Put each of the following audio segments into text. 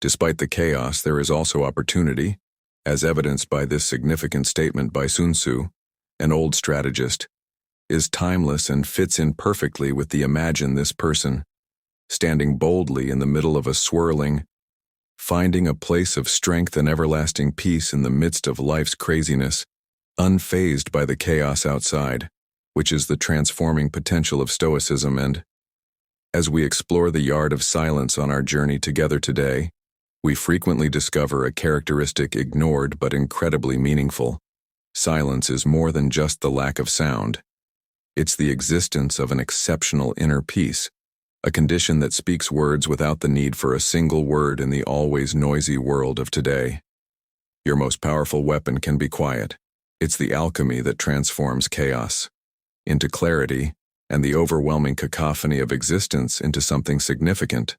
Despite the chaos, there is also opportunity, as evidenced by this significant statement by Sun Tzu, an old strategist, is timeless and fits in perfectly with the imagine this person, standing boldly in the middle of a swirling, finding a place of strength and everlasting peace in the midst of life's craziness, unfazed by the chaos outside, which is the transforming potential of Stoicism. And, as we explore the yard of silence on our journey together today, we frequently discover a characteristic ignored but incredibly meaningful. Silence is more than just the lack of sound. It's the existence of an exceptional inner peace, a condition that speaks words without the need for a single word in the always noisy world of today. Your most powerful weapon can be quiet. It's the alchemy that transforms chaos into clarity and the overwhelming cacophony of existence into something significant.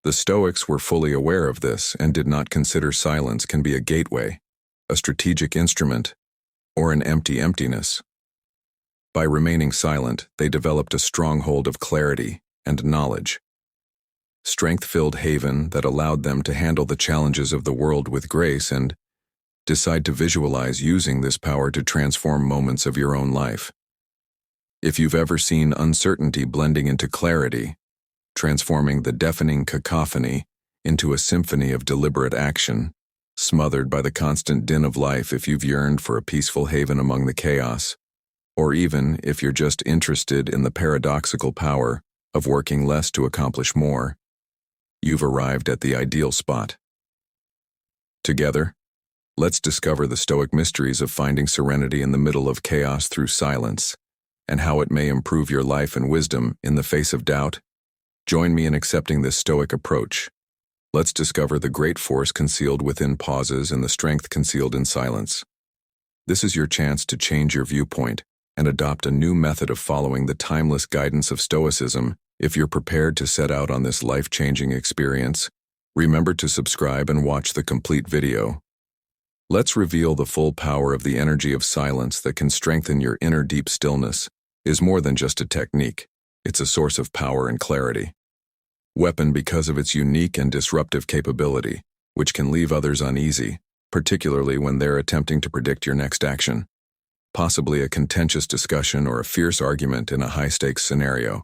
The Stoics were fully aware of this and did not consider silence can be a gateway, a strategic instrument, or an empty emptiness. By remaining silent, they developed a stronghold of clarity and knowledge, strength-filled haven that allowed them to handle the challenges of the world with grace and decide to visualize using this power to transform moments of your own life. If you've ever seen uncertainty blending into clarity, transforming the deafening cacophony into a symphony of deliberate action, smothered by the constant din of life, if you've yearned for a peaceful haven among the chaos, or even if you're just interested in the paradoxical power of working less to accomplish more, you've arrived at the ideal spot. Together, let's discover the Stoic mysteries of finding serenity in the middle of chaos through silence, and how it may improve your life and wisdom in the face of doubt. Join me in accepting this Stoic approach. Let's discover the great force concealed within pauses and the strength concealed in silence. This is your chance to change your viewpoint and adopt a new method of following the timeless guidance of Stoicism. If you're prepared to set out on this life-changing experience, remember to subscribe and watch the complete video. Let's reveal the full power of the energy of silence that can strengthen your inner deep stillness. Is more than just a technique. It's a source of power and clarity. Weapon because of its unique and disruptive capability, which can leave others uneasy, particularly when they're attempting to predict your next action. Possibly a contentious discussion or a fierce argument in a high-stakes scenario.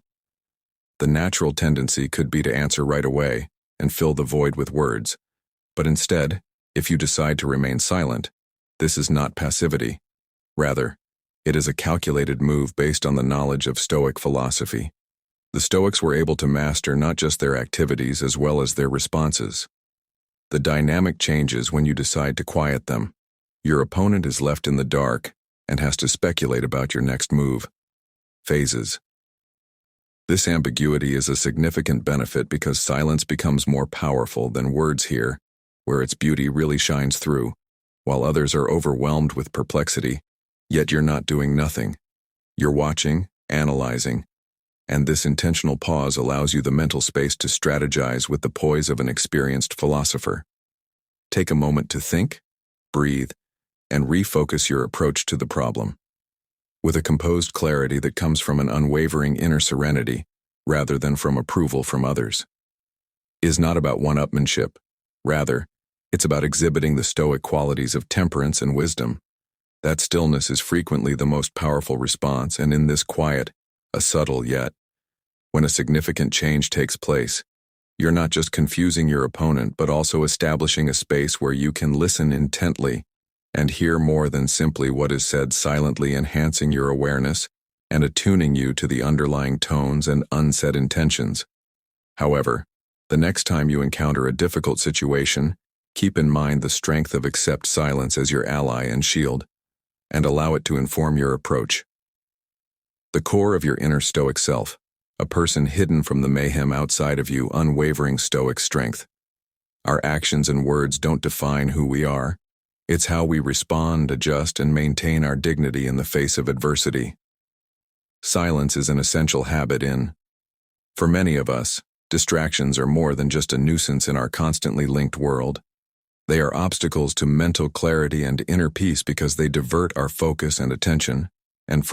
The natural tendency could be to answer right away and fill the void with words. But instead, if you decide to remain silent, this is not passivity. Rather, it is a calculated move based on the knowledge of Stoic philosophy. The Stoics were able to master not just their activities as well as their responses. The dynamic changes when you decide to quiet them. Your opponent is left in the dark and has to speculate about your next move. Phases. This ambiguity is a significant benefit because silence becomes more powerful than words here, where its beauty really shines through, while others are overwhelmed with perplexity. Yet you're not doing nothing. You're watching, analyzing, and this intentional pause allows you the mental space to strategize with the poise of an experienced philosopher. Take a moment to think, breathe, and refocus your approach to the problem. With a composed clarity that comes from an unwavering inner serenity, rather than from approval from others. Is not about one-upmanship. Rather, it's about exhibiting the Stoic qualities of temperance and wisdom. That stillness is frequently the most powerful response, and in this quiet, a subtle yet, when a significant change takes place, you're not just confusing your opponent but also establishing a space where you can listen intently and hear more than simply what is said, silently enhancing your awareness and attuning you to the underlying tones and unsaid intentions. However, the next time you encounter a difficult situation, keep in mind the strength of accept silence as your ally and shield, and allow it to inform your approach. The core of your inner Stoic self, a person hidden from the mayhem outside of you, unwavering Stoic strength. Our actions and words don't define who we are. It's how we respond, adjust, and maintain our dignity in the face of adversity. Silence is an essential habit for many of us, distractions are more than just a nuisance in our constantly linked world. They are obstacles to mental clarity and inner peace because they divert our focus and attention, and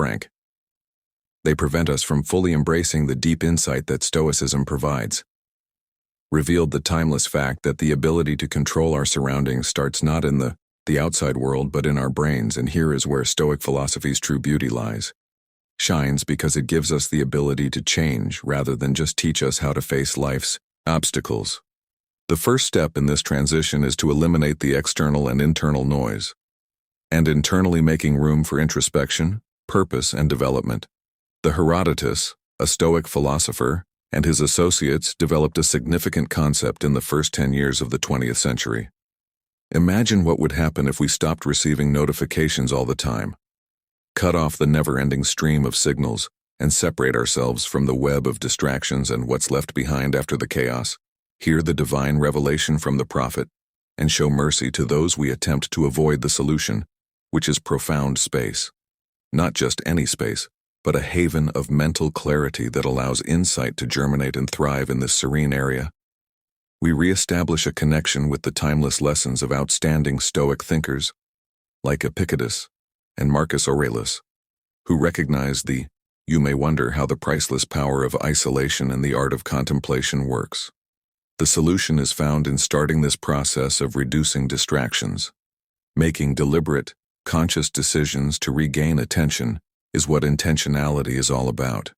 they prevent us from fully embracing the deep insight that Stoicism provides. revealed the timeless fact that the ability to control our surroundings starts not in the outside world but in our brains, and here is where Stoic philosophy's true beauty lies. Shines because it gives us the ability to change rather than just teach us how to face life's obstacles. The first step in this transition is to eliminate the external and internal noise, and internally making room for introspection, purpose, and development. The Herodotus, a Stoic philosopher, and his associates developed a significant concept in the first 10 years of the 20th century. Imagine what would happen if we stopped receiving notifications all the time, cut off the never-ending stream of signals, and separate ourselves from the web of distractions and what's left behind after the chaos. Hear the divine revelation from the prophet, and show mercy to those we attempt to avoid the solution, which is profound space. Not just any space, but a haven of mental clarity that allows insight to germinate and thrive in this serene area. We re-establish a connection with the timeless lessons of outstanding Stoic thinkers, like Epictetus and Marcus Aurelius, who recognized you may wonder how the priceless power of isolation and the art of contemplation works. The solution is found in starting this process of reducing distractions. Making deliberate, conscious decisions to regain attention is what intentionality is all about.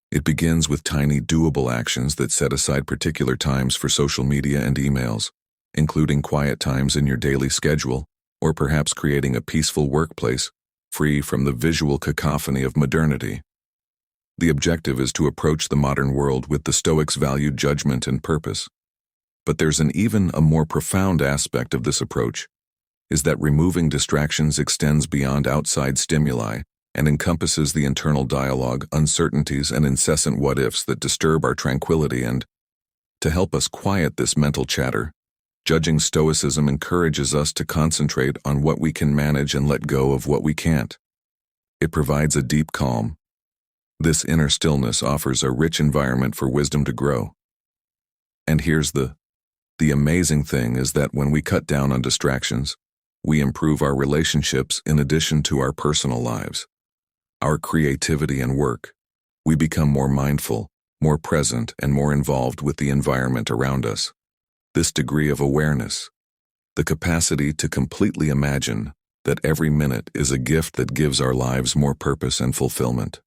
It begins with tiny, doable actions that set aside particular times for social media and emails, including quiet times in your daily schedule, or perhaps creating a peaceful workplace free from the visual cacophony of modernity. The objective is to approach the modern world with the Stoics' valued judgment and purpose. But there's an even more profound aspect of this approach, is that removing distractions extends beyond outside stimuli and encompasses the internal dialogue, uncertainties, and incessant what-ifs that disturb our tranquility. And to help us quiet this mental chatter, judging Stoicism encourages us to concentrate on what we can manage and let go of what we can't. It provides a deep calm. This inner stillness offers a rich environment for wisdom to grow. And here's the amazing thing is that when we cut down on distractions, we improve our relationships in addition to our personal lives. Our creativity and work. We become more mindful, more present, and more involved with the environment around us. This degree of awareness, the capacity to completely imagine that every minute is a gift that gives our lives more purpose and fulfillment.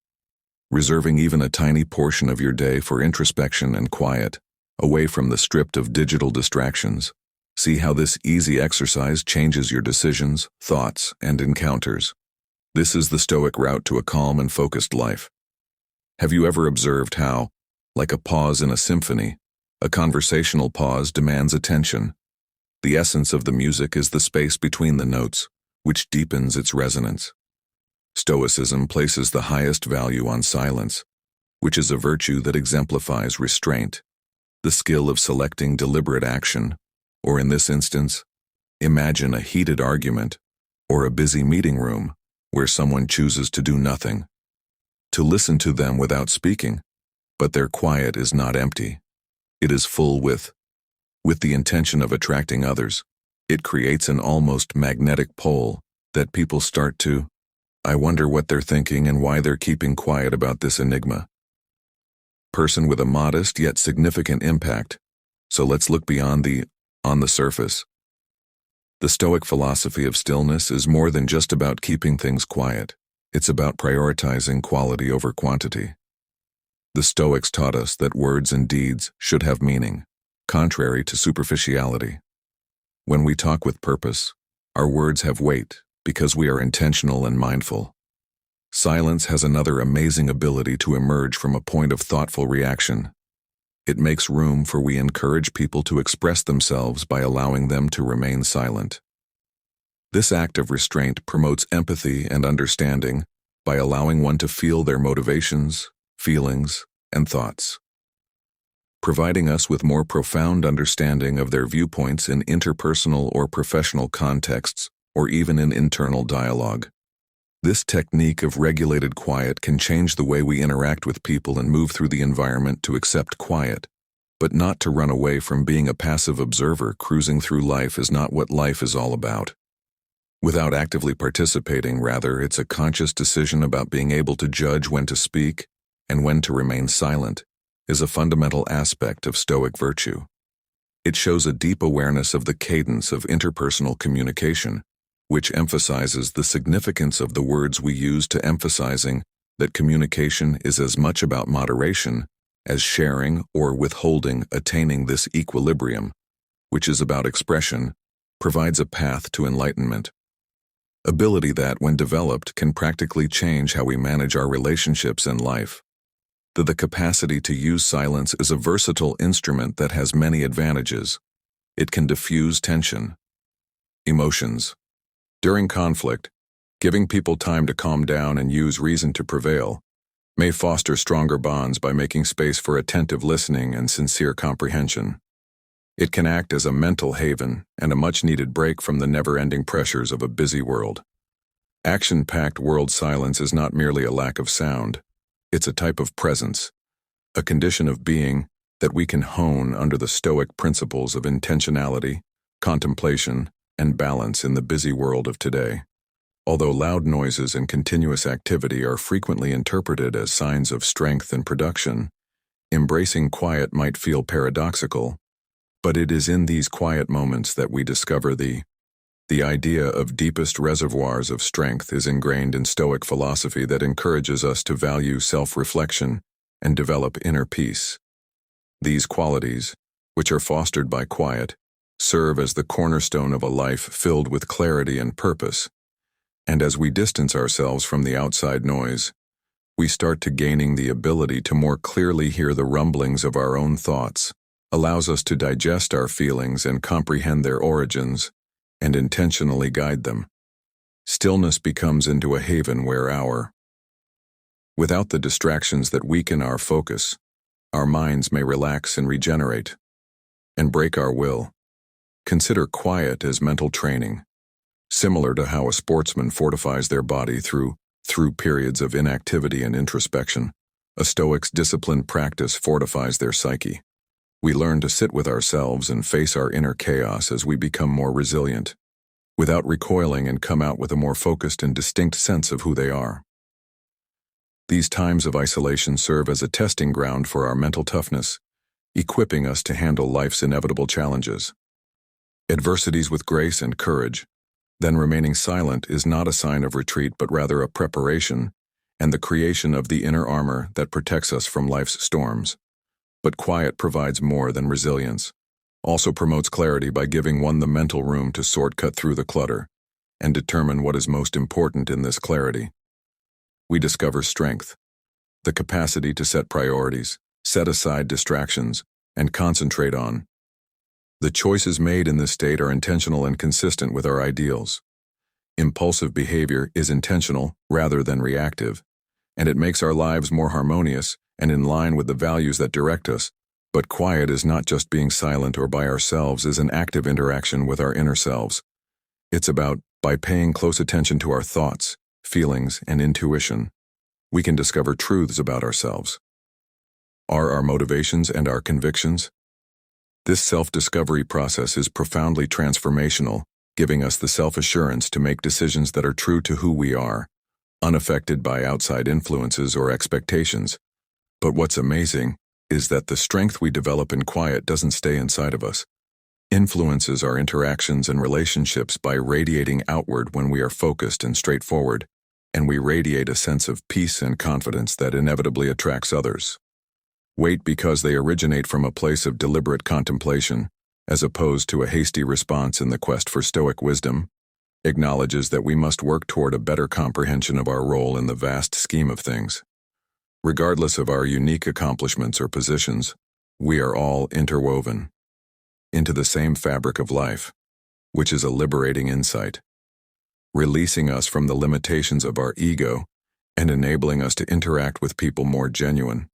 Reserving even a tiny portion of your day for introspection and quiet, away from the stripped of digital distractions. See how this easy exercise changes your decisions, thoughts, and encounters. This is the Stoic route to a calm and focused life. Have you ever observed how, like a pause in a symphony, a conversational pause demands attention? The essence of the music is the space between the notes, which deepens its resonance. Stoicism places the highest value on silence, which is a virtue that exemplifies restraint, the skill of selecting deliberate action, or in this instance, imagine a heated argument or a busy meeting room where someone chooses to do nothing, to listen to them without speaking, but their quiet is not empty. It is full with the intention of attracting others. It creates an almost magnetic pole that people start to, I wonder what they're thinking and why they're keeping quiet about this enigma. Person with a modest yet significant impact. So let's look beyond on the surface. The Stoic philosophy of stillness is more than just about keeping things quiet. It's about prioritizing quality over quantity. The Stoics taught us that words and deeds should have meaning, contrary to superficiality. When we talk with purpose, our words have weight because we are intentional and mindful. Silence has another amazing ability to emerge from a point of thoughtful reaction. It makes room for we encourage people to express themselves by allowing them to remain silent. This act of restraint promotes empathy and understanding by allowing one to feel their motivations, feelings, and thoughts, providing us with more profound understanding of their viewpoints in interpersonal or professional contexts, or even in internal dialogue. This technique of regulated quiet can change the way we interact with people and move through the environment to accept quiet, but not to run away from being a passive observer. Cruising through life is not what life is all about. Without actively participating, rather, it's a conscious decision about being able to judge when to speak and when to remain silent, is a fundamental aspect of Stoic virtue. It shows a deep awareness of the cadence of interpersonal communication, which emphasizes the significance of the words we use to emphasizing that communication is as much about moderation as sharing or withholding. Attaining this equilibrium, which is about expression, provides a path to enlightenment. Ability that, when developed, can practically change how we manage our relationships and life. The capacity to use silence is a versatile instrument that has many advantages. It can diffuse tension. Emotions. During conflict, giving people time to calm down and use reason to prevail may foster stronger bonds by making space for attentive listening and sincere comprehension. It can act as a mental haven and a much-needed break from the never-ending pressures of a busy world. Action-packed world silence is not merely a lack of sound. It's a type of presence, a condition of being that we can hone under the Stoic principles of intentionality, contemplation, and balance in the busy world of today. Although loud noises and continuous activity are frequently interpreted as signs of strength and production, embracing quiet might feel paradoxical, but it is in these quiet moments that we discover the idea of deepest reservoirs of strength is ingrained in Stoic philosophy that encourages us to value self-reflection and develop inner peace. These qualities, which are fostered by quiet, serve as the cornerstone of a life filled with clarity and purpose. And as we distance ourselves from the outside noise, we start to gaining the ability to more clearly hear the rumblings of our own thoughts, allows us to digest our feelings and comprehend their origins, and intentionally guide them. Stillness becomes into a haven where without the distractions that weaken our focus, our minds may relax and regenerate, and break our will. Consider quiet as mental training, similar to how a sportsman fortifies their body through periods of inactivity and introspection. A Stoic's disciplined practice fortifies their psyche. We learn to sit with ourselves and face our inner chaos as we become more resilient, without recoiling, and come out with a more focused and distinct sense of who they are. These times of isolation serve as a testing ground for our mental toughness, equipping us to handle life's inevitable challenges, adversities with grace and courage. Then remaining silent is not a sign of retreat, but rather a preparation and the creation of the inner armor that protects us from life's storms. But quiet provides more than resilience, also promotes clarity by giving one the mental room to cut through the clutter and determine what is most important. In this clarity, we discover strength, the capacity to set priorities, set aside distractions, and concentrate on. The choices made in this state are intentional and consistent with our ideals. Impulsive behavior is intentional rather than reactive, and it makes our lives more harmonious and in line with the values that direct us. But quiet is not just being silent or by ourselves, is an active interaction with our inner selves. It's about, by paying close attention to our thoughts, feelings, and intuition, we can discover truths about ourselves. Our motivations and our convictions. This self-discovery process is profoundly transformational, giving us the self-assurance to make decisions that are true to who we are, unaffected by outside influences or expectations. But what's amazing is that the strength we develop in quiet doesn't stay inside of us. Influences our interactions and relationships by radiating outward when we are focused and straightforward, and we radiate a sense of peace and confidence that inevitably attracts others. Wait, because they originate from a place of deliberate contemplation, as opposed to a hasty response in the quest for Stoic wisdom, acknowledges that we must work toward a better comprehension of our role in the vast scheme of things. Regardless of our unique accomplishments or positions, we are all interwoven into the same fabric of life, which is a liberating insight, releasing us from the limitations of our ego and enabling us to interact with people more genuine.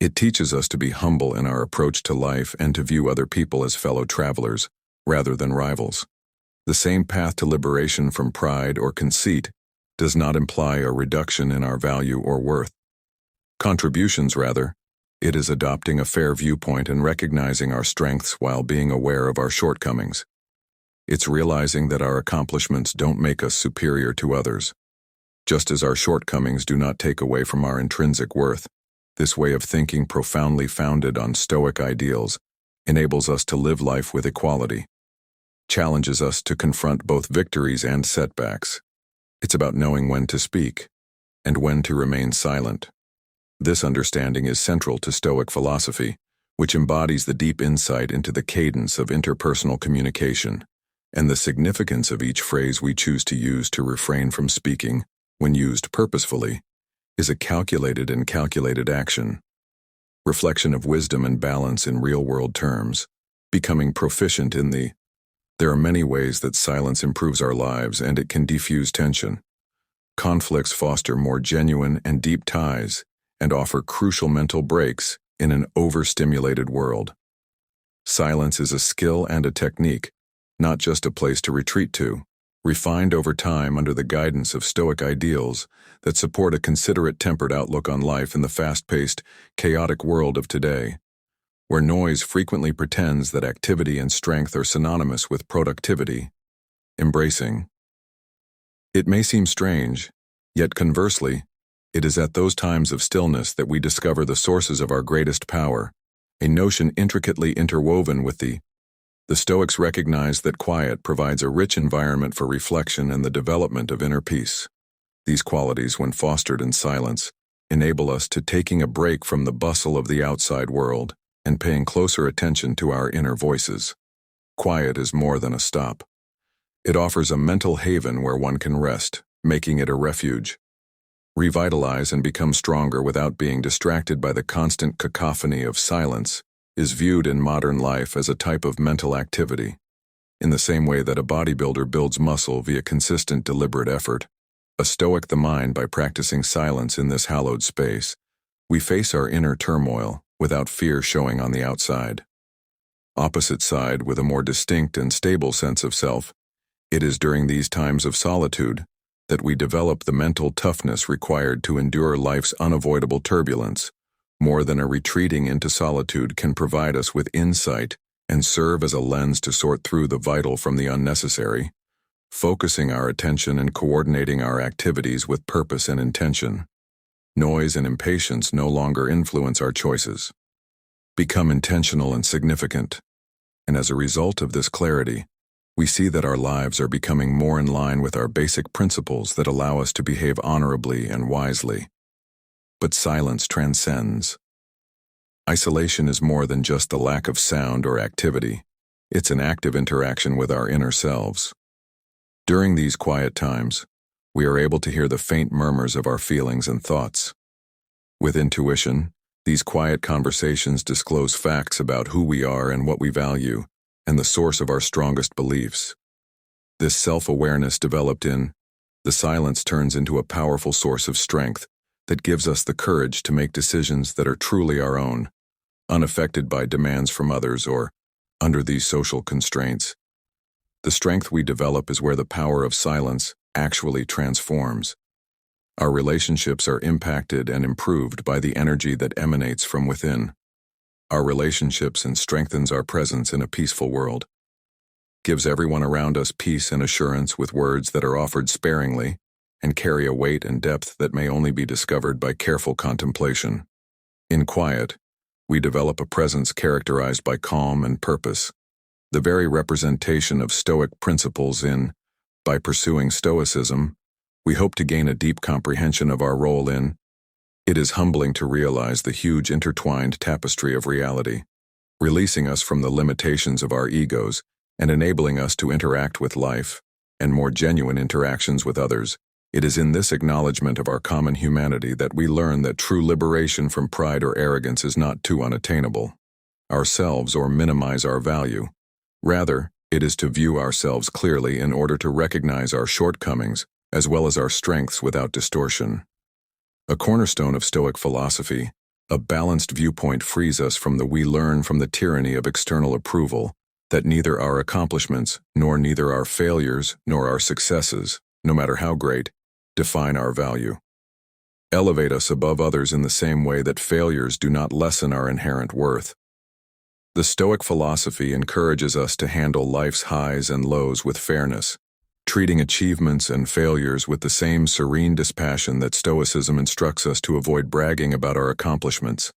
It teaches us to be humble in our approach to life and to view other people as fellow travelers rather than rivals. The same path to liberation from pride or conceit does not imply a reduction in our value or worth. Contributions, rather, it is adopting a fair viewpoint and recognizing our strengths while being aware of our shortcomings. It's realizing that our accomplishments don't make us superior to others, just as our shortcomings do not take away from our intrinsic worth. This way of thinking, profoundly founded on Stoic ideals, enables us to live life with equality, challenges us to confront both victories and setbacks. It's about knowing when to speak and when to remain silent. This understanding is central to Stoic philosophy, which embodies the deep insight into the cadence of interpersonal communication and the significance of each phrase we choose to use to refrain from speaking, when used purposefully, is a calculated and calculated action. Reflection of wisdom and balance in real-world terms, becoming proficient in the. There are many ways that silence improves our lives and it can defuse tension. Conflicts foster more genuine and deep ties and offer crucial mental breaks in an overstimulated world. Silence is a skill and a technique, not just a place to retreat to, refined over time under the guidance of Stoic ideals that support a considerate, tempered outlook on life in the fast-paced, chaotic world of today, where noise frequently pretends that activity and strength are synonymous with productivity. Embracing. It may seem strange, yet conversely, it is at those times of stillness that we discover the sources of our greatest power, a notion intricately interwoven with the Stoics recognize that quiet provides a rich environment for reflection and the development of inner peace. These qualities, when fostered in silence, enable us to taking a break from the bustle of the outside world and paying closer attention to our inner voices. Quiet is more than a stop. It offers a mental haven where one can rest, making it a refuge. Revitalize and become stronger without being distracted by the constant cacophony of silence is viewed in modern life as a type of mental activity. In the same way that a bodybuilder builds muscle via consistent, deliberate effort, a Stoic the mind by practicing silence in this hallowed space, we face our inner turmoil without fear showing on the outside. Opposite side, with a more distinct and stable sense of self, it is during these times of solitude that we develop the mental toughness required to endure life's unavoidable turbulence. More than a retreating into solitude can provide us with insight and serve as a lens to sort through the vital from the unnecessary, focusing our attention and coordinating our activities with purpose and intention. Noise and impatience no longer influence our choices. Become intentional and significant, and as a result of this clarity, we see that our lives are becoming more in line with our basic principles that allow us to behave honorably and wisely. But silence transcends. Isolation is more than just the lack of sound or activity. It's an active interaction with our inner selves. During these quiet times, we are able to hear the faint murmurs of our feelings and thoughts. With intuition, these quiet conversations disclose facts about who we are and what we value, and the source of our strongest beliefs. This self-awareness developed in the silence turns into a powerful source of strength that gives us the courage to make decisions that are truly our own, unaffected by demands from others or under these social constraints. The strength we develop is where the power of silence actually transforms. Our relationships are impacted and improved by the energy that emanates from within. Our relationships and strengthens our presence in a peaceful world. Gives everyone around us peace and assurance with words that are offered sparingly and carry a weight and depth that may only be discovered by careful contemplation. In quiet, we develop a presence characterized by calm and purpose, the very representation of Stoic principles in. By pursuing Stoicism, we hope to gain a deep comprehension of our role in. It is humbling to realize the huge intertwined tapestry of reality, releasing us from the limitations of our egos and enabling us to interact with life and more genuine interactions with others. It is in this acknowledgement of our common humanity that we learn that true liberation from pride or arrogance is not too unattainable, ourselves or minimize our value. Rather, it is to view ourselves clearly in order to recognize our shortcomings as well as our strengths without distortion. A cornerstone of Stoic philosophy, a balanced viewpoint frees us from the we learn from the tyranny of external approval, that neither our accomplishments, nor neither our failures, nor our successes, no matter how great, define our value. Elevate us above others in the same way that failures do not lessen our inherent worth. The Stoic philosophy encourages us to handle life's highs and lows with fairness, treating achievements and failures with the same serene dispassion that Stoicism instructs us to avoid bragging about our accomplishments.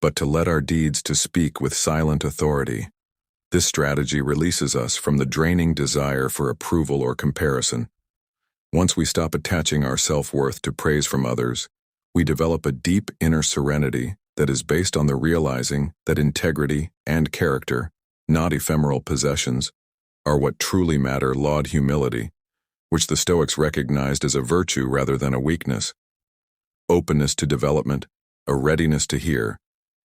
but to let our deeds to speak with silent authority. This strategy releases us from the draining desire for approval or comparison. Once we stop attaching our self-worth to praise from others, we develop a deep inner serenity that is based on the realizing that integrity and character, not ephemeral possessions, are what truly matter. Laud humility, which the Stoics recognized as a virtue rather than a weakness. Openness to development, a readiness to hear,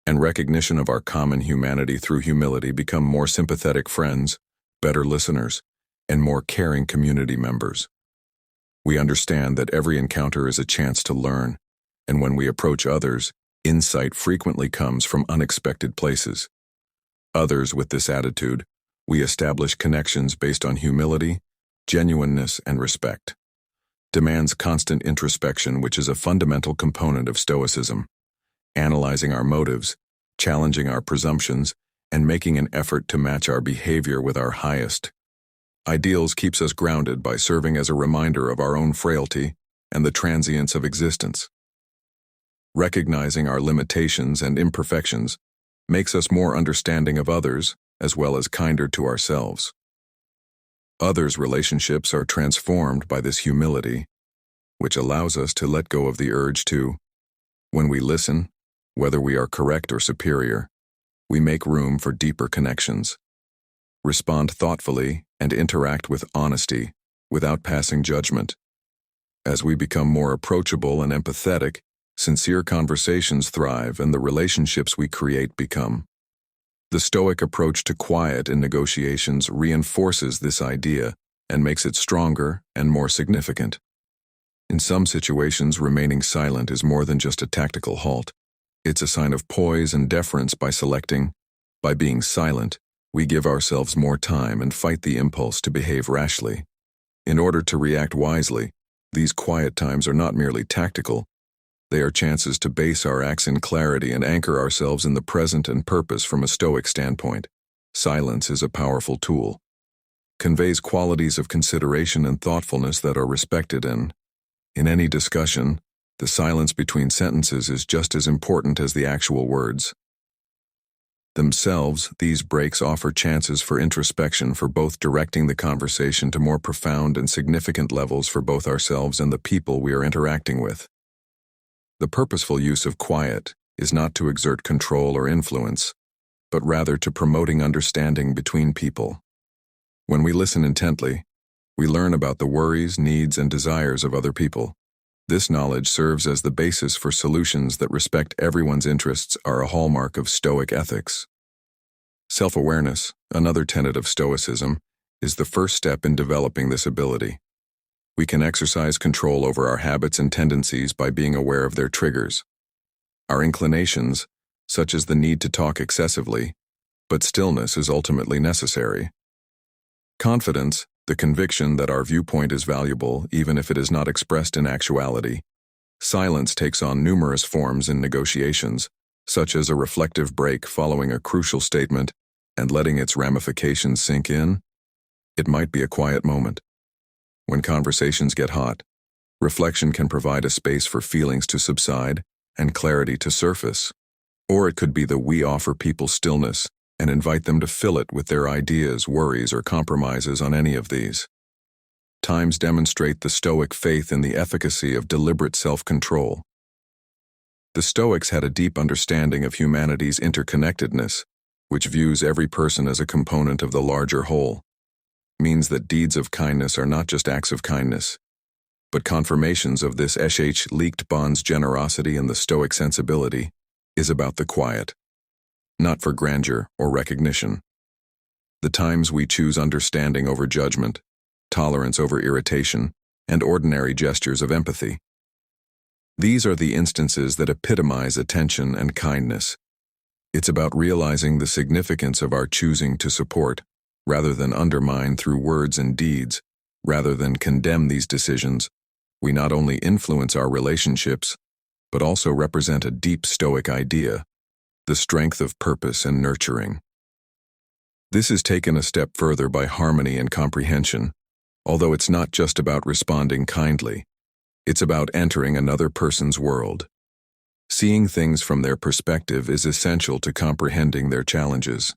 and recognition of our common humanity through humility become more sympathetic friends, better listeners, and more caring community members. We understand that every encounter is a chance to learn, and when we approach others, insight frequently comes from unexpected places. With this attitude, we establish connections based on humility, genuineness, and respect. Demands constant introspection, which is a fundamental component of Stoicism. Analyzing our motives, challenging our presumptions, and making an effort to match our behavior with our highest ideals keeps us grounded by serving as a reminder of our own frailty and the transience of existence. Recognizing our limitations and imperfections makes us more understanding of others as well as kinder to ourselves. Others' relationships are transformed by this humility, which allows us to let go of the urge to, when we listen, whether we are correct or superior, we make room for deeper connections. Respond thoughtfully and interact with honesty without passing judgment. As we become more approachable and empathetic, sincere conversations thrive and the relationships we create become. The Stoic approach to quiet in negotiations reinforces this idea and makes it stronger and more significant. In some situations, remaining silent is more than just a tactical halt. It's a sign of poise and deference. By being silent, we give ourselves more time and fight the impulse to behave rashly. In order to react wisely, these quiet times are not merely tactical. They are chances to base our acts in clarity and anchor ourselves in the present and purpose. From a Stoic standpoint, silence is a powerful tool. Conveys qualities of consideration and thoughtfulness that are respected, and, in any discussion, the silence between sentences is just as important as the actual words themselves. These breaks offer chances for introspection, for both directing the conversation to more profound and significant levels for both ourselves and the people we are interacting with. The purposeful use of quiet is not to exert control or influence, but rather to promoting understanding between people. When we listen intently, we learn about the worries, needs, and desires of other people. This knowledge serves as the basis for solutions that respect everyone's interests, are a hallmark of Stoic ethics. Self-awareness, another tenet of Stoicism, is the first step in developing this ability. We can exercise control over our habits and tendencies by being aware of their triggers. Our inclinations, such as the need to talk excessively, but stillness is ultimately necessary. Confidence, the conviction that our viewpoint is valuable even if it is not expressed in actuality. Silence takes on numerous forms in negotiations, such as a reflective break following a crucial statement and letting its ramifications sink in. It might be a quiet moment. When conversations get hot, reflection can provide a space for feelings to subside and clarity to surface. Or it could be that we offer people stillness and invite them to fill it with their ideas, worries, or compromises on any of these. Times demonstrate the Stoic faith in the efficacy of deliberate self-control. The Stoics had a deep understanding of humanity's interconnectedness, which views every person as a component of the larger whole. Means that deeds of kindness are not just acts of kindness, but confirmations of this. Leaked bonds. Generosity and the Stoic sensibility is about the quiet, not for grandeur or recognition. The times we choose understanding over judgment, tolerance over irritation, and ordinary gestures of empathy. These are the instances that epitomize attention and kindness. It's about realizing the significance of our choosing to support, rather than undermine through words and deeds. Rather than condemn these decisions, we not only influence our relationships, but also represent a deep Stoic idea, the strength of purpose and nurturing. This is taken a step further by harmony and comprehension, although it's not just about responding kindly. It's about entering another person's world. Seeing things from their perspective is essential to comprehending their challenges.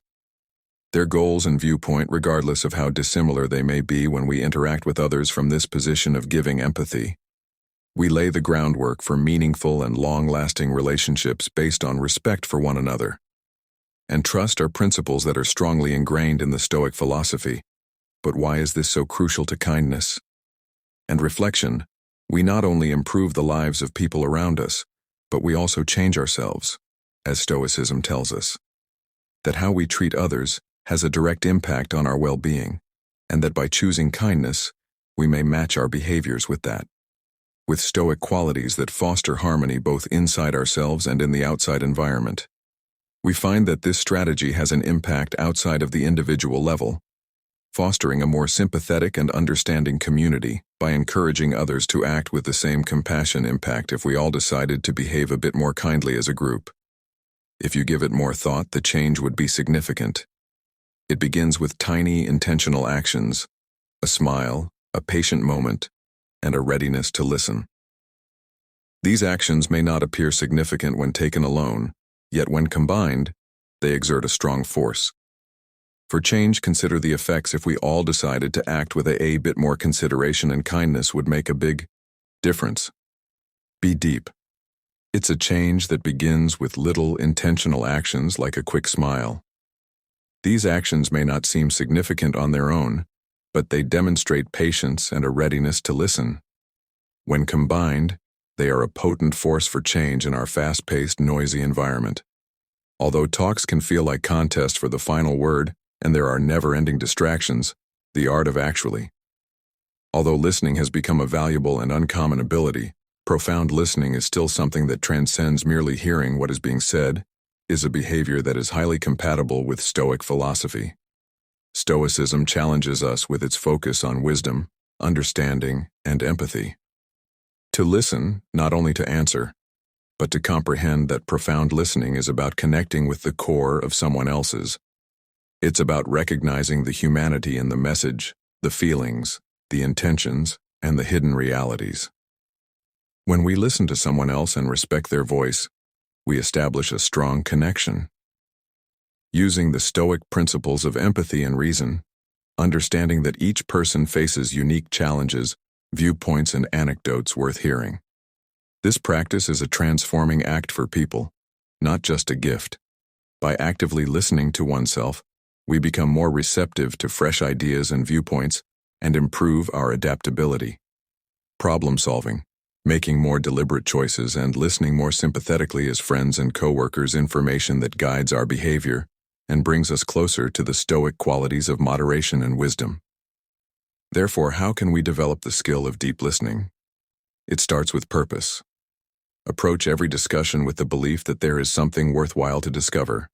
Their goals and viewpoint, regardless of how dissimilar they may be. When we interact with others from this position of giving empathy, we lay the groundwork for meaningful and long-lasting relationships based on respect for one another. And trust are principles that are strongly ingrained in the Stoic philosophy. But why is this so crucial to kindness and reflection? We not only improve the lives of people around us, but we also change ourselves, as Stoicism tells us. That how we treat others has a direct impact on our well-being, and that by choosing kindness, we may match our behaviors with that. With Stoic qualities that foster harmony both inside ourselves and in the outside environment. We find that this strategy has an impact outside of the individual level, fostering a more sympathetic and understanding community by encouraging others to act with the same compassion impact. If we all decided to behave a bit more kindly as a group, if you give it more thought, the change would be significant. It begins with tiny, intentional actions, a smile, a patient moment, and a readiness to listen. These actions may not appear significant when taken alone, yet when combined, they exert a strong force. For change, consider the effects if we all decided to act with a bit more consideration and kindness would make a big difference. Be deep. It's a change that begins with little intentional actions like a quick smile. These actions may not seem significant on their own, but they demonstrate patience and a readiness to listen. When combined, they are a potent force for change in our fast-paced, noisy environment. Although talks can feel like contests for the final word, and there are never-ending distractions, the art of actually. Although listening has become a valuable and uncommon ability, profound listening is still something that transcends merely hearing what is being said, is a behavior that is highly compatible with Stoic philosophy. Stoicism challenges us with its focus on wisdom, understanding, and empathy. To listen, not only to answer, but to comprehend that profound listening is about connecting with the core of someone else's. It's about recognizing the humanity in the message, the feelings, the intentions, and the hidden realities. When we listen to someone else and respect their voice, we establish a strong connection. Using the Stoic principles of empathy and reason, understanding that each person faces unique challenges, viewpoints, and anecdotes worth hearing. This practice is a transforming act for people, not just a gift. By actively listening to oneself, we become more receptive to fresh ideas and viewpoints and improve our adaptability. Problem-solving, making more deliberate choices, and listening more sympathetically as friends and coworkers, information that guides our behavior and brings us closer to the Stoic qualities of moderation and wisdom. Therefore, how can we develop the skill of deep listening? It starts with purpose. Approach every discussion with the belief that there is something worthwhile to discover.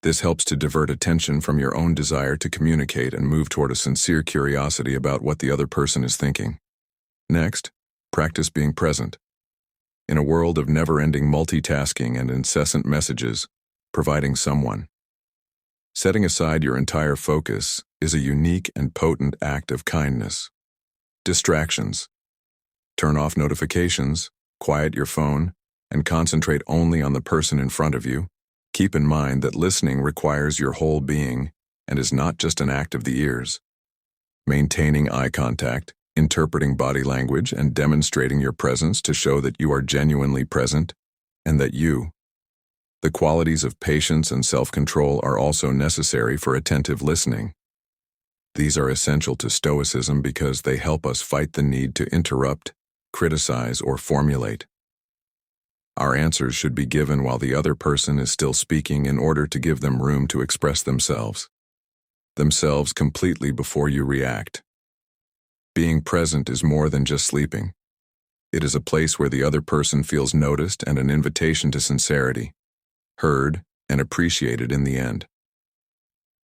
This helps to divert attention from your own desire to communicate and move toward a sincere curiosity about what the other person is thinking. Next, practice being present. In a world of never-ending multitasking and incessant messages, providing someone. Setting aside your entire focus is a unique and potent act of kindness. Distractions. Turn off notifications, quiet your phone, and concentrate only on the person in front of you. Keep in mind that listening requires your whole being and is not just an act of the ears. Maintaining eye contact, interpreting body language, and demonstrating your presence to show that you are genuinely present and that you. The qualities of patience and self-control are also necessary for attentive listening. These are essential to Stoicism because they help us fight the need to interrupt, criticize, or formulate. Our answers should be given while the other person is still speaking in order to give them room to express themselves completely before you react. Being present is more than just sleeping. It is a place where the other person feels noticed and an invitation to sincerity, heard, and appreciated in the end.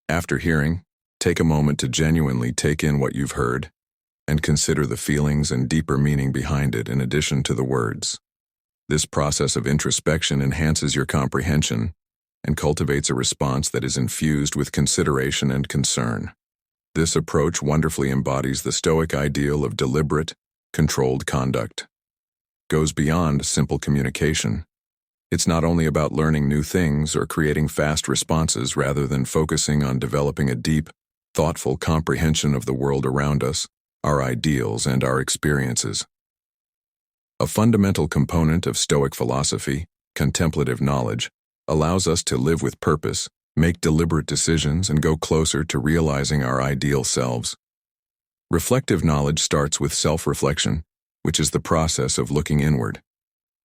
After hearing, take a moment to genuinely take in what you've heard and consider the feelings and deeper meaning behind it in addition to the words. This process of introspection enhances your comprehension and cultivates a response that is infused with consideration and concern. This approach wonderfully embodies the Stoic ideal of deliberate, controlled conduct. Goes beyond simple communication It's not only about learning new things or creating fast responses rather than focusing on developing a deep, thoughtful comprehension of the world around us, our ideals, and our experiences. A fundamental component of Stoic philosophy, contemplative knowledge, allows us to live with purpose, make deliberate decisions, and go closer to realizing our ideal selves. Reflective knowledge starts with self-reflection, which is the process of looking inward.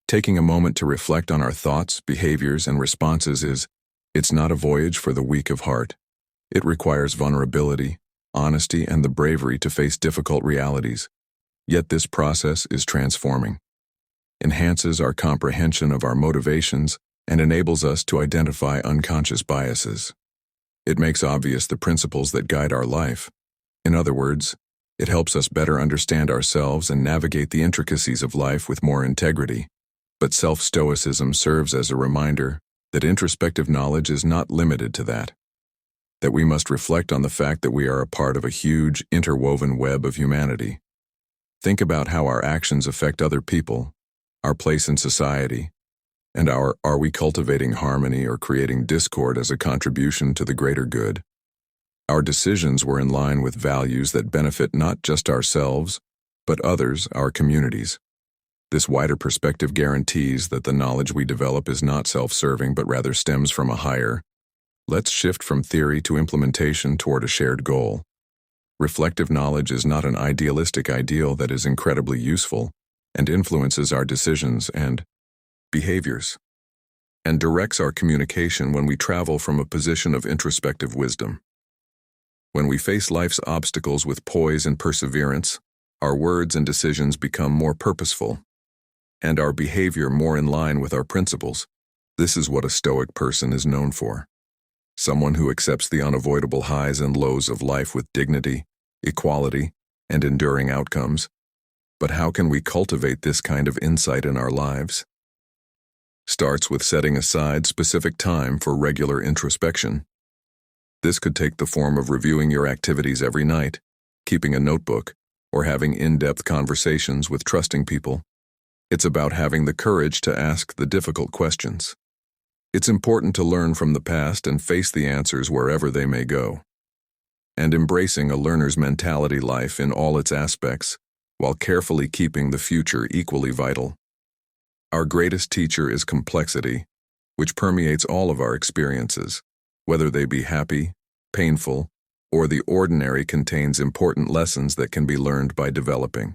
Taking a moment to reflect on our thoughts, behaviors, and responses it's not a voyage for the weak of heart. It requires vulnerability, honesty, and the bravery to face difficult realities. Yet this process is transforming, enhances our comprehension of our motivations, and enables us to identify unconscious biases. It makes obvious the principles that guide our life. In other words, it helps us better understand ourselves and navigate the intricacies of life with more integrity. But self-stoicism serves as a reminder that introspective knowledge is not limited to that we must reflect on the fact that we are a part of a huge, interwoven web of humanity. Think about how our actions affect other people, our place in society, and are we cultivating harmony or creating discord as a contribution to the greater good? Our decisions were in line with values that benefit not just ourselves, but others, our communities. This wider perspective guarantees that the knowledge we develop is not self-serving but rather stems from a higher. Let's shift from theory to implementation toward a shared goal. Reflective knowledge is not an idealistic ideal that is incredibly useful and influences our decisions and behaviors, and directs our communication when we travel from a position of introspective wisdom. When we face life's obstacles with poise and perseverance, our words and decisions become more purposeful, and our behavior more in line with our principles. This is what a Stoic person is known for. Someone who accepts the unavoidable highs and lows of life with dignity, equality, and enduring outcomes. But how can we cultivate this kind of insight in our lives? Starts with setting aside specific time for regular introspection. This could take the form of reviewing your activities every night, keeping a notebook, or having in-depth conversations with trusting people. It's about having the courage to ask the difficult questions. It's important to learn from the past and face the answers wherever they may go. And embracing a learner's mentality life in all its aspects, while carefully keeping the future equally vital. Our greatest teacher is complexity, which permeates all of our experiences, whether they be happy, painful, or the ordinary, contains important lessons that can be learned by developing.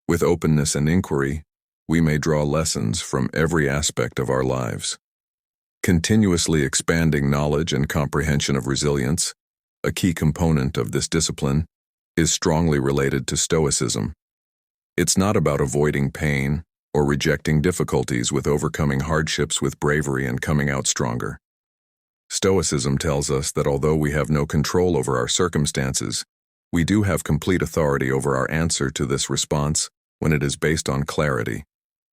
With openness and inquiry, we may draw lessons from every aspect of our lives. Continuously expanding knowledge and comprehension of resilience, a key component of this discipline, is strongly related to Stoicism. It's not about avoiding pain or rejecting difficulties with overcoming hardships with bravery and coming out stronger. Stoicism tells us that although we have no control over our circumstances, we do have complete authority over our answer to this response when it is based on clarity.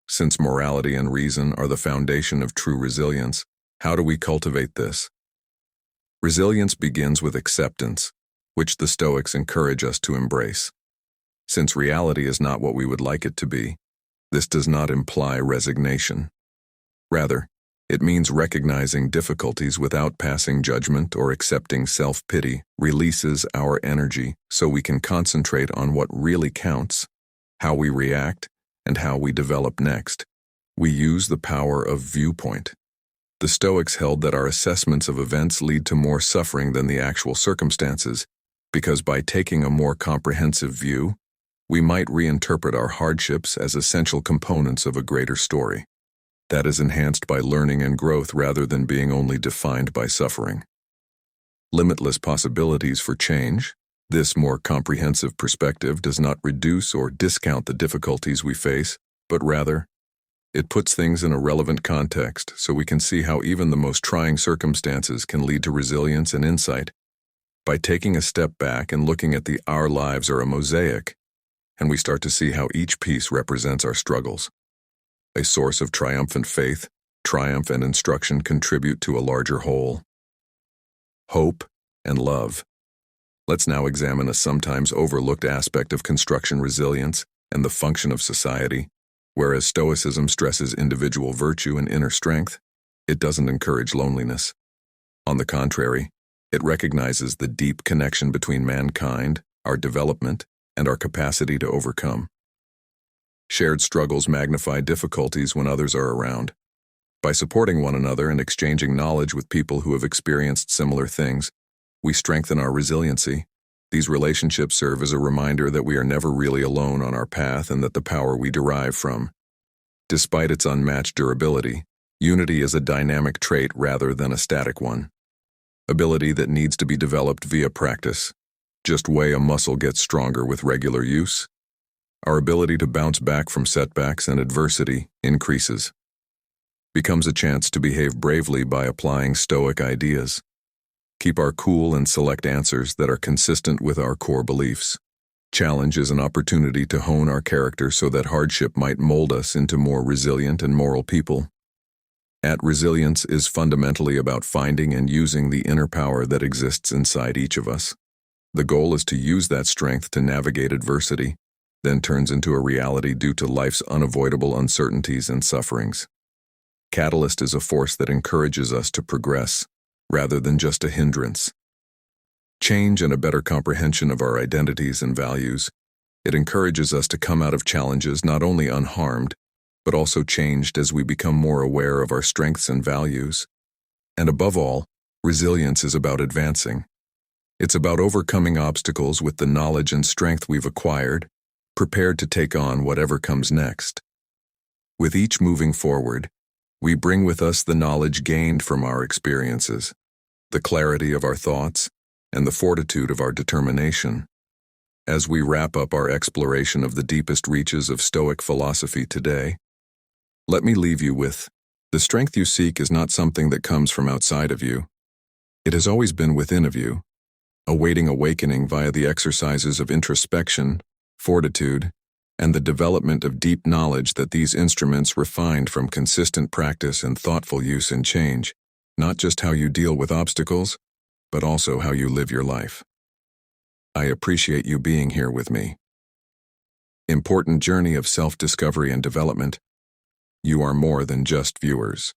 Since morality and reason are the foundation of true resilience, how do we cultivate this? Resilience begins with acceptance, which the Stoics encourage us to embrace. Since reality is not what we would like it to be, this does not imply resignation. Rather, it means recognizing difficulties without passing judgment or accepting self-pity releases our energy so we can concentrate on what really counts, how we react, and how we develop next. We use the power of viewpoint. The Stoics held that our assessments of events lead to more suffering than the actual circumstances, because by taking a more comprehensive view, we might reinterpret our hardships as essential components of a greater story that is enhanced by learning and growth rather than being only defined by suffering. Limitless possibilities for change. This more comprehensive perspective does not reduce or discount the difficulties we face, but rather, it puts things in a relevant context so we can see how even the most trying circumstances can lead to resilience and insight. By taking a step back and looking at our lives are a mosaic, and we start to see how each piece represents our struggles. A source of triumphant faith, triumph and instruction contribute to a larger whole. Hope and love. Let's now examine a sometimes overlooked aspect of construction resilience and the function of society, Whereas Stoicism stresses individual virtue and inner strength, it doesn't encourage loneliness. On the contrary, it recognizes the deep connection between mankind, our development, and our capacity to overcome. Shared struggles magnify difficulties when others are around. By supporting one another and exchanging knowledge with people who have experienced similar things, we strengthen our resiliency. These relationships serve as a reminder that we are never really alone on our path and that the power we derive from. Despite its unmatched durability, unity is a dynamic trait rather than a static one. Ability that needs to be developed via practice. Just way a muscle gets stronger with regular use. Our ability to bounce back from setbacks and adversity increases. Becomes a chance to behave bravely by applying Stoic ideas. Keep our cool and select answers that are consistent with our core beliefs. Challenge is an opportunity to hone our character so that hardship might mold us into more resilient and moral people. Resilience is fundamentally about finding and using the inner power that exists inside each of us. The goal is to use that strength to navigate adversity, then turns into a reality due to life's unavoidable uncertainties and sufferings. Catalyst is a force that encourages us to progress, rather than just a hindrance. Change and a better comprehension of our identities and values. It encourages us to come out of challenges not only unharmed, but also changed as we become more aware of our strengths and values. And above all, resilience is about advancing. It's about overcoming obstacles with the knowledge and strength we've acquired, prepared to take on whatever comes next. With each moving forward, we bring with us the knowledge gained from our experiences, the clarity of our thoughts, and the fortitude of our determination. As we wrap up our exploration of the deepest reaches of Stoic philosophy today, let me leave you with, the strength you seek is not something that comes from outside of you. It has always been within of you, awaiting awakening via the exercises of introspection, fortitude, and the development of deep knowledge that these instruments refined from consistent practice and thoughtful use and change, not just how you deal with obstacles, but also how you live your life. I appreciate you being here with me. Important journey of self-discovery and development. You are more than just viewers.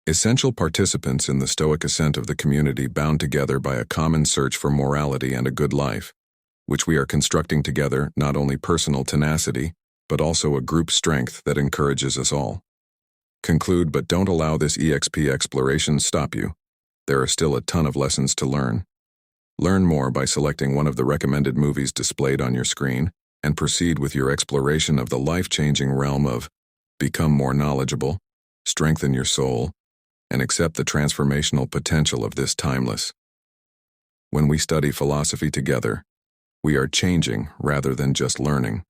Essential participants in the Stoic ascent of the community bound together by a common search for morality and a good life, which we are constructing together not only personal tenacity, but also a group strength that encourages us all. Conclude, but don't allow this EXP exploration stop you. There are still a ton of lessons to learn. Learn more by selecting one of the recommended movies displayed on your screen, and proceed with your exploration of the life-changing realm of become more knowledgeable, strengthen your soul, and accept the transformational potential of this timeless. When we study philosophy together, we are changing rather than just learning.